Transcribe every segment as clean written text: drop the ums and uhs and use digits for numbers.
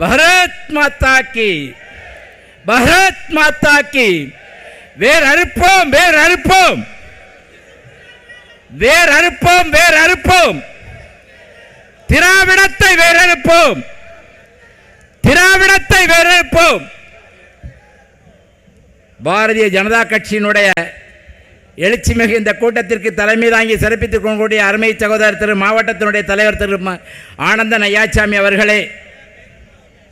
பாரத் மாதா கி, பாரத் மாதா கி. வேர் அறுப்போம், வேர் அறுப்போம், வேர் அறுப்போம், வேர் அறுப்போம். திராவிடத்தை வேறறுப்போம், திராவிடத்தை வேறறுப்போம். பாரதிய ஜனதா கட்சியினுடைய எழுச்சி மிகு இந்த கூட்டத்திற்கு தலைமை தாங்கி சிறப்பித்துக் கொள்ளக்கூடிய அருமை சகோதரர் திரு மாவட்டத்தினுடைய தலைவர் திரு ஆனந்தன் ஐயாச்சாமி அவர்களே,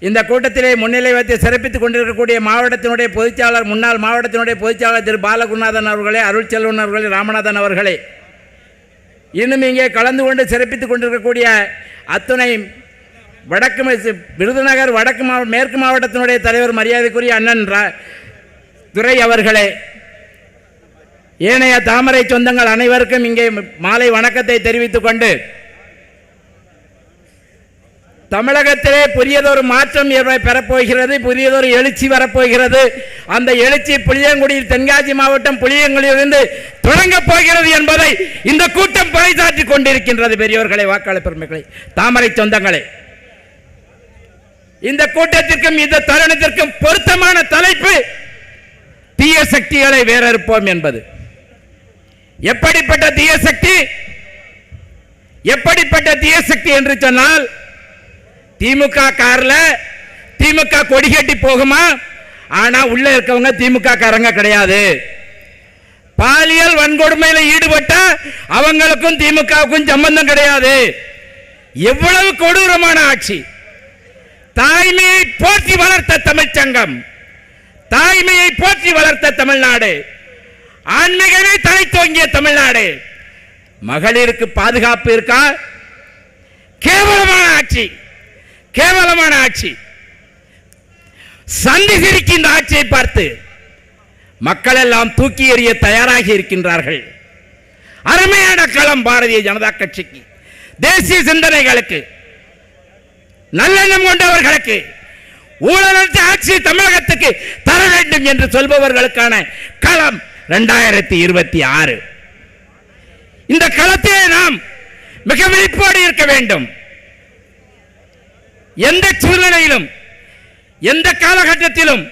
இந்த கூட்டத்திலே முன்னிலை வைத்து சிறப்பித்துக் கொண்டிருக்கக்கூடிய மாவட்டத்தினுடைய பொதுச்சாளர், முன்னாள் மாவட்டத்தினுடைய பொதுச்சாளர் திரு பாலகுருநாதன் அவர்களே, அருள்செல்வன் அவர்களே, ராமநாதன் அவர்களே, இன்னும் இங்கே கலந்து கொண்டு சிறப்பித்துக் கொண்டிருக்கக்கூடிய அத்துணை வடக்கு விருதுநகர் வடக்கு மேற்கு மாவட்டத்தினுடைய தலைவர் மரியாதைக்குரிய அண்ணன் துரை அவர்களே, ஏனைய தாமரை சொந்தங்கள் அனைவருக்கும் இங்கே மாலை வணக்கத்தை தெரிவித்துக் கொண்டு, தமிழகத்திலே புதியதொரு மாற்றம் பெறப்போகிறது, புதியதொரு எழுச்சி வரப்போகிறது. அந்த எழுச்சி புளியங்குடியில், தென்காசி மாவட்டம் புளியங்குடியிலிருந்து தொடங்கப் போகிறது என்பதை இந்த கூட்டம் பறைசாற்றிக் கொண்டிருக்கின்றது. பெரியோர்களை, வாக்காளர் பெருமக்களை, தாமரை சொந்தங்களே, இந்த கூட்டத்திற்கும் இந்த தருணத்திற்கும் பொருத்தமான தலைப்பு தீய சக்திகளை வேறறுப்போம் என்பது. எப்படிப்பட்ட தீய சக்தி? எப்படிப்பட்ட தீய சக்தி என்று சொன்னால், திமுக கார்ல திமுக கொடி கட்டி போகுமா, ஆனா உள்ள இருக்கவங்க திமுக காரங்க கிடையாது. பாலியல் வன்கொடுமையில் ஈடுபட்ட அவங்களுக்கும் திமுகவுக்கும் சம்பந்தம் கிடையாது. எவ்வளவு கொடூரமான ஆட்சி! தாய்மையை போற்றி வளர்த்த தமிழ்ச்சங்கம், தாய்மையை போற்றி வளர்த்த தமிழ்நாடு, ஆன்மீகமே தலை தோங்கிய தமிழ்நாடு, மகளிருக்கு பாதுகாப்பு இருக்கா? கேவலமான ஆட்சி, கேவலமான ஆட்சி. சந்தி சிரிக்கின்ற ஆட்சியை பார்த்து மக்கள் எல்லாம் தூக்கி எறிய தயாராகி இருக்கின்றார்கள். அருமையான களம் பாரதிய ஜனதா கட்சிக்கு, தேசிய சிந்தனைகளுக்கு, நல்லெண்ணம் கொண்டவர்களுக்கு, ஊழலற்ற ஆட்சி தமிழகத்துக்கு தர வேண்டும் என்று சொல்பவர்களுக்கான களம் 2026. இந்த களத்திலே நாம் மிக விழிப்போடு இருக்க வேண்டும். எந்த சூழ்நிலையிலும், எந்த காலகட்டத்திலும்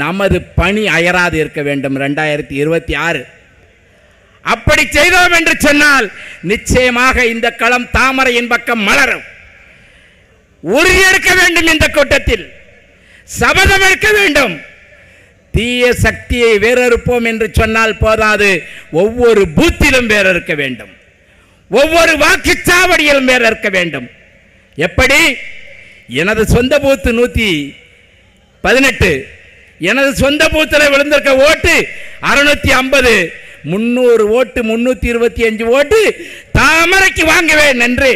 நமது பணி அயராது இருக்க வேண்டும். 2026 அப்படி செய்தோம் என்று சொன்னால் நிச்சயமாக இந்த களம் தாமரையின் பக்கம் மலரும். உறுதியெடுக்க வேண்டும், இந்த கூட்டத்தில் சபதம் எடுக்க வேண்டும். தீய சக்தியை வேறறுப்போம் என்று சொன்னால் போதாது, ஒவ்வொரு பூத்திலும் வேறறுக்க வேண்டும், ஒவ்வொரு வாக்குச்சாவடியிலும் வேறறுக்க வேண்டும். எப்படி? எனது சொந்த பூத்து 118, எனது சொந்த பூத்தில் விழுந்திருக்க ஓட்டு 650, 300 ஓட்டு, 325 ஓட்டு தாமரைக்கு வாங்குவேன் என்று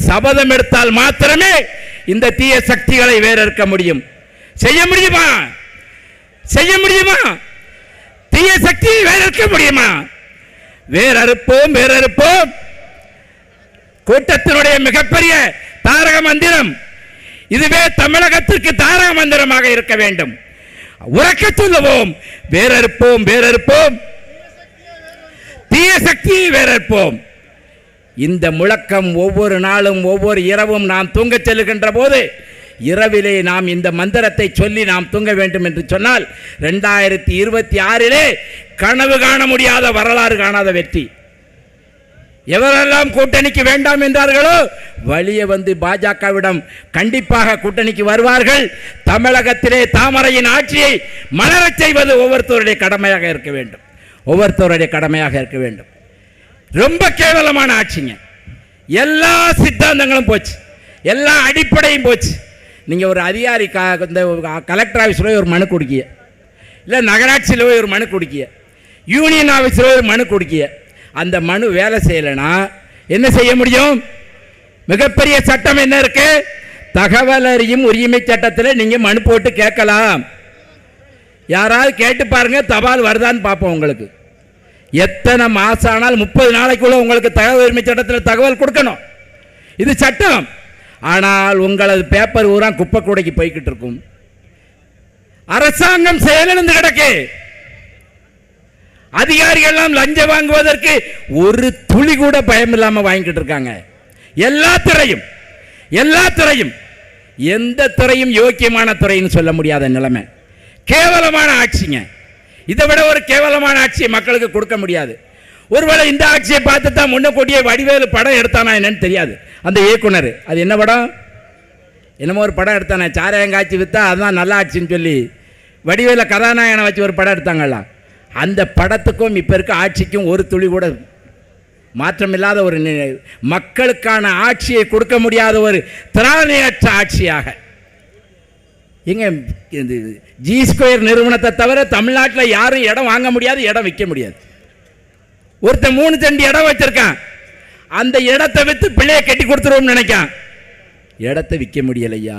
சபதம் எடுத்தால் மாத்திரமே இந்த தீய சக்திகளை வேறறுக்க முடியும். செய்ய முடியுமா? செய்ய முடியுமா? தீய சக்தியை வேறறுக்க முடியுமா? வேறறுப்போம், வேறறுப்போம். கூட்டத்தினுடைய மிகப்பெரிய தாரக மந்திரம் இதுவே தமிழகத்திற்கு தாரக மந்திரமாக இருக்க வேண்டும். உறக்க சொல்லுவோம், வேறறுப்போம், வேறறுப்போம், தீய சக்தியை வேறறுப்போம். இந்த முழக்கம் ஒவ்வொரு நாளும், ஒவ்வொரு இரவும் நாம் தூங்க செல்லுகின்ற போது இரவிலே நாம் இந்த மந்திரத்தை சொல்லி நாம் தூங்க வேண்டும் என்று சொன்னால் 2026 கனவு காண முடியாத, வரலாறு காணாத வெற்றி. எவரெல்லாம் கூட்டணிக்கு வேண்டாம் என்றார்களோ வழியே வந்து பாஜகவிடம் கண்டிப்பாக கூட்டணிக்கு வருவார்கள். தமிழகத்திலே தாமரையின் ஆட்சியை மலரச் செய்வது ஒவ்வொருத்தருடைய கடமையாக இருக்க வேண்டும், ஒவ்வொருத்தருடைய கடமையாக இருக்க வேண்டும். ரொம்ப கேவலமான ஆட்சிங்க. எல்லா சித்தாந்தங்களும் போச்சு, எல்லா அடிப்படையும் போச்சு. நீங்கள் ஒரு அதிகாரி இந்த கலெக்டர் ஆஃபீஸில் ஒரு மனு கொடுக்கிய, இல்லை நகராட்சியில் ஒரு மனு கொடுக்கிய, யூனியன் ஆஃபீஸில் ஒரு மனு கொடுக்கிய, அந்த மனு வேலை செய்யலைன்னா என்ன செய்ய முடியும்? மிகப்பெரிய சட்டம் என்ன இருக்கு? தகவல் அறியும் உரிமை சட்டத்தில் நீங்கள் மனு போட்டு கேட்கலாம். யாராவது கேட்டு பாருங்க, தபால் வருதான்னு பார்ப்போம். உங்களுக்கு எத்தனை மாசம் ஆனால் 30 நாளைக்குள்ள உங்களுக்கு தகவல் உரிமை சட்டத்தில் தகவல் கொடுக்கணும். இது சட்டம். ஆனால் உங்களது பேப்பர் ஊரா குப்பை கூடைக்கு போய்கிட்டு இருக்கும். அரசாங்கம் செயலிழந்து கிடக்கு. அதிகாரிகள் எல்லாம் லஞ்சம் வாங்குவதற்கு ஒரு துளி கூட பயம் இல்லாம வாங்கிட்டு இருக்காங்க. எல்லா துறையும் எந்த துறையும் யோக்கியமான துறைன்னு சொல்ல முடியாத நிலைமை. கேவலமான ஆட்சிங்க. இதை விட ஒரு கேவலமான ஆட்சியை மக்களுக்கு கொடுக்க முடியாது. ஒருவேளை இந்த ஆட்சியை பார்த்து தான் முன்னக்கூட்டியே வடிவேலு படம் எடுத்தானா என்னன்னு தெரியாது. அந்த இயக்குனர் அது என்ன படம், என்னமோ ஒரு படம் எடுத்தானே, சாராயங்காய்ச்சி விற்றா அதுதான் நல்ல ஆட்சின்னு சொல்லி வடிவேல கதாநாயகனை வச்சு ஒரு படம் எடுத்தாங்களா. அந்த படத்துக்கும் இப்போ இருக்க ஆட்சிக்கும் ஒரு துளி கூட மாற்றமில்லாத ஒரு மக்களுக்கான ஆட்சியை கொடுக்க முடியாத ஒரு திராணியற்ற ஆட்சியாக. எங்க ஜி ஸ்கொயர் நிறுவனத்தை தவிர தமிழ்நாட்டில் யாரும் இடம் வாங்க முடியாது, இடம் விற்க முடியாது. ஒருத்தன் 3 சென்ட் இடம் வச்சிருக்கான், அந்த இடத்தை விற்று பிள்ளையை கட்டி கொடுத்துருவோம்னு நினைக்கான். இடத்தை விற்க முடியலையா,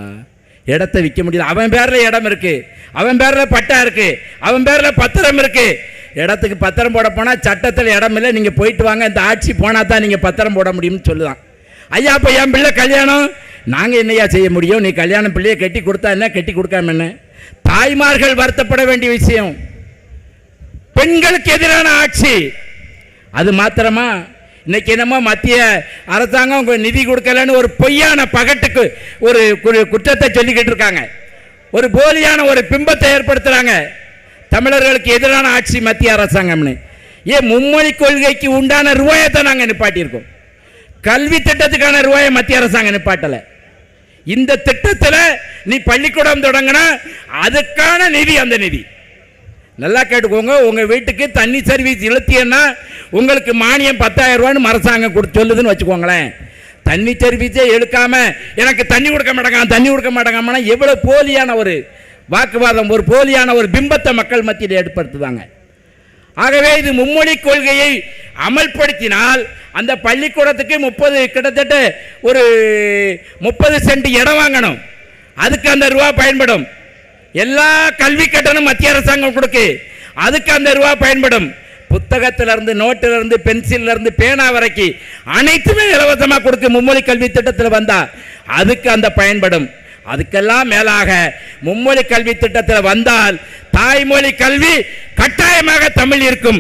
இடத்தை விற்க முடியல. அவன் பேரில் இடம் இருக்கு, அவன் பேரில் பட்டா இருக்கு, அவன் பேரில் பத்திரம் இருக்கு. இடத்துக்கு பத்திரம் போட போனால் சட்டத்தில் இடம் இல்லை, நீங்கள் போயிட்டு வாங்க, இந்த ஆட்சி போனால் தான் நீங்கள் பத்திரம் போட முடியும்னு சொல்லுதான். ஐயா இப்போ என் பிள்ளை கல்யாணம், நாங்கள் என்னையா செய்ய முடியும், நீ கல்யாணம் பிள்ளையை கட்டி கொடுத்தா என்ன, கட்டி கொடுக்காம என்ன. தாய்மார்கள் வருத்தப்பட வேண்டிய விஷயம். பெண்களுக்கு எதிரான ஆட்சி. அது மாத்திரமா, இன்னைக்கு என்னமோ மத்திய அரசாங்கம் நிதி கொடுக்கலன்னு ஒரு பொய்யான பகட்டுக்கு ஒரு குற்றத்தை சொல்லிக்கிட்டு இருக்காங்க, ஒரு போலியான ஒரு பிம்பத்தை ஏற்படுத்துறாங்க. தமிழர்களுக்கு எதிரான ஆட்சி மத்திய அரசாங்கம்னு. ஏன் மும்மொழி கொள்கைக்கு உண்டான ரூபாயத்தை நாங்கள் நிப்பாட்டியிருக்கோம், கல்வி திட்டத்துக்கான ரூபாயை மத்திய அரசாங்கம் நிப்பாட்டலை. இந்த திட்டத்தில் நீ பள்ளிக்கூடம் தொடங்கினா அதுக்கான நிதி, அந்த நிதி நல்லா கேட்டுக்கோங்க. உங்கள் வீட்டுக்கு தண்ணி சர்வீஸ் இழுத்தியன்னா உங்களுக்கு மானியம் 10,000 ரூபான்னு அரசாங்கம் சொல்லுதுன்னு வச்சுக்கோங்களேன். தண்ணி சர்வீஸே எடுக்காம எனக்கு தண்ணி கொடுக்க மாட்டாங்க, தண்ணி கொடுக்க மாட்டாங்கன்னா எவ்வளோ போலியான ஒரு வாக்குவாதம், ஒரு போலியான ஒரு பிம்பத்தை மக்கள் மத்தியில் ஏற்படுத்துவாங்க. ஆகவே இது மும்மொழி கொள்கையை அமல்படுத்தினால் அந்த பள்ளிக்கூடத்துக்கு கிட்டத்தட்ட ஒரு 30 சென்ட் இடம் வாங்கணும், அதுக்கு அந்த ரூபா பயன்படும். எல்லா கல்வி கட்டணம் மத்திய அரசாங்கம் கொடுக்கு, அதுக்கு அந்த ரூபா பயன்படும். புத்தகத்திலிருந்து நோட்டிலிருந்து பென்சிலிருந்து பேனா வரைக்கும் அனைத்துமே இலவசமாக கொடுக்கு. மும்மொழி கல்வி திட்டத்தில் வந்தா அதுக்கு அந்த பயன்படும். அதுக்கெல்லாம் மேலாக மும்மொழி கல்வி திட்டத்தில் வந்தால் தாய்மொழி கல்வி கட்டாயமாக தமிழ் இருக்கும்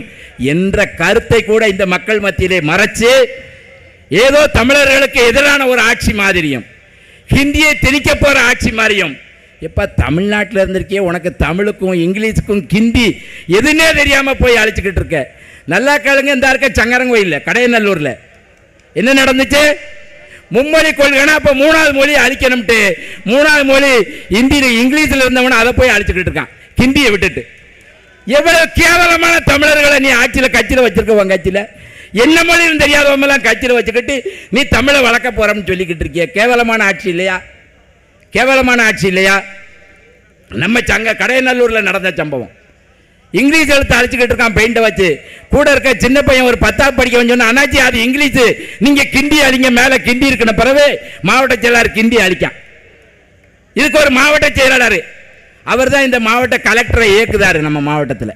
என்ற கருத்தை கூட இந்த மக்கள் மத்தியிலே மறைச்சு ஏதோ தமிழர்களுக்கு எதிரான ஒரு ஆட்சி மாதிரியும் ஹிந்தியை திணிக்க போற ஆட்சி மாதிரியும். எப்ப தமிழ்நாட்டில் இருந்திருக்கே, உனக்கு தமிழுக்கும் இங்கிலீஷுக்கும் ஹிந்தி எதுனே தெரியாம போய் அழைச்சிக்கிட்டு இருக்க. நல்லா கேளுங்க, இந்த இருக்க சங்கரங்கோயிலில் கடையநல்லூர்ல என்ன நடந்துச்சு? மும்மொழி கொள்கைனா அப்போ 3வது மொழி அழிக்கணும்ட்டு 3வது மொழி ஹிந்தியில் இங்கிலீஷில் இருந்தவன அதை போய் அழிச்சுக்கிட்டு இருக்கான், ஹிந்தியை விட்டுட்டு. எவ்வளவு கேவலமான தமிழர்களை நீ ஆட்சியில் கட்சியில் வச்சிருக்க. உன் கட்சியில் என்ன மொழின்னு தெரியாதவங்களாம் கட்சியில் வச்சுக்கிட்டு நீ தமிழை வளர்க்க போறோம்னு சொல்லிக்கிட்டு இருக்கிய. கேவலமான ஆட்சி இல்லையா? கேவலமான ஆட்சி இல்லையா? நம்ம கடையநல்லூரில் நடந்த சம்பவம். இங்கிலீஷ் எழுத்து அழைச்சிக்கிட்டு இருக்கான் பெயிண்டை வச்சு. கூட இருக்க சின்ன பையன் ஒரு 10வது படிக்க சொன்னா, அண்ணாச்சி அது இங்கிலீஷ், நீங்க கிண்டி அழிங்க, மேல கிண்டி இருக்கணும். பிறகு மாவட்ட செயலாளர் கிண்டி அழிக்கான். இதுக்கு ஒரு மாவட்ட செயலாளர், அவர் தான் இந்த மாவட்ட கலெக்டரை இயக்குதாரு. நம்ம மாவட்டத்தில்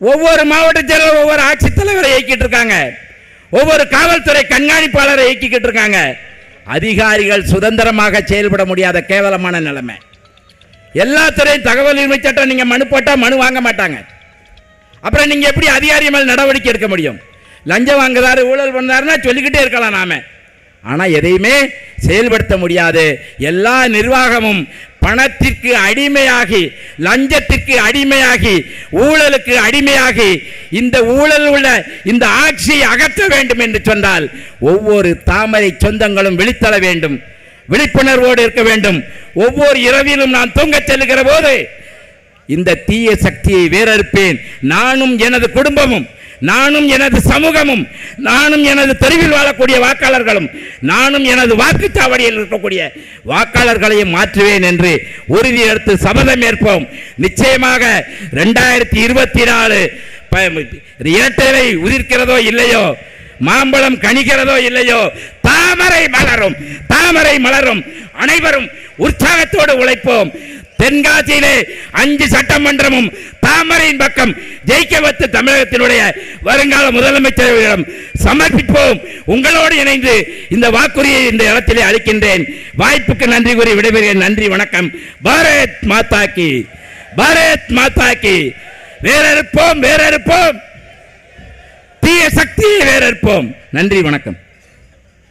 ஒவ்வொரு மாவட்ட செயலர் ஒவ்வொரு ஆட்சித்தலைவரை இயக்கிட்டு இருக்காங்க, ஒவ்வொரு காவல்துறை கண்காணிப்பாளரை இயக்கிக்கிட்டு இருக்காங்க. அதிகாரிகள் சுதந்திரமாக செயல்பட முடியாத கேவலமான நிலைமை. எல்லா துறையும் தகவல் உரிமை சட்டம் நீங்க மனு போட்டா மனு வாங்க மாட்டாங்க. அப்புறம் நீங்க எப்படி அதிகாரி மேல் நடவடிக்கை எடுக்க முடியும்? லஞ்சம் வாங்குறாரு, ஊழல் பண்ணாருன்னா சொல்லிக்கிட்டே இருக்கலாம் நாம, ஆனா எதையுமே செயல்படுத்த முடியாது. எல்லா நிர்வாகமும் பணத்திற்கு அடிமையாகி, லஞ்சத்திற்கு அடிமையாகி, ஊழலுக்கு அடிமையாகி, இந்த ஊழல் உள்ள இந்த ஆட்சியை அகற்ற வேண்டும் என்று சொன்னால் ஒவ்வொரு தாமரை சொந்தங்களும் விழித்தள வேண்டும், விழிப்புணர்வோடு இருக்க வேண்டும். ஒவ்வொரு இரவிலும் நான் தூங்க செல்லுகிற போது இந்த தீய சக்தியை வேறறுப்பேன். நானும் எனது குடும்பமும், நானும் எனது சமூகமும், நானும் எனது தெருவில் வாழக்கூடிய வாக்காளர்களும், நானும் எனது வாக்குச்சாவடியில் இருக்கக்கூடிய வாக்காளர்களையும் மாற்றுவேன் என்று உறுதி எடுத்து சபதம் ஏற்போம். நிச்சயமாக 2024 இரட்டைலை உதிர்க்கிறதோ இல்லையோ, மாம்பழம் கனிக்கிறதோ இல்லையோ, தாமரை மலரும், தாமரை மலரும். அனைவரும் உற்சாகத்தோடு உழைப்போம். தென்காசியிலே 5 சட்டமன்றமும் தாமரையின் பக்கம் ஜெயிக்க வைத்து தமிழகத்தினுடைய வருங்கால முதலமைச்சரிடம் சமர்ப்பிப்போம். உங்களோடு இணைந்து இந்த வாக்குறுதியை இந்த இடத்திலே அளிக்கின்றேன். வாய்ப்புக்கு நன்றி கூறி விடைபெறுகிறேன். நன்றி, வணக்கம். பாரத் மாதா கி, பாரத் மாதா கி. வேறறுப்போம், வேறறுப்போம், தீய சக்தியை வேறறுப்போம். நன்றி, வணக்கம்.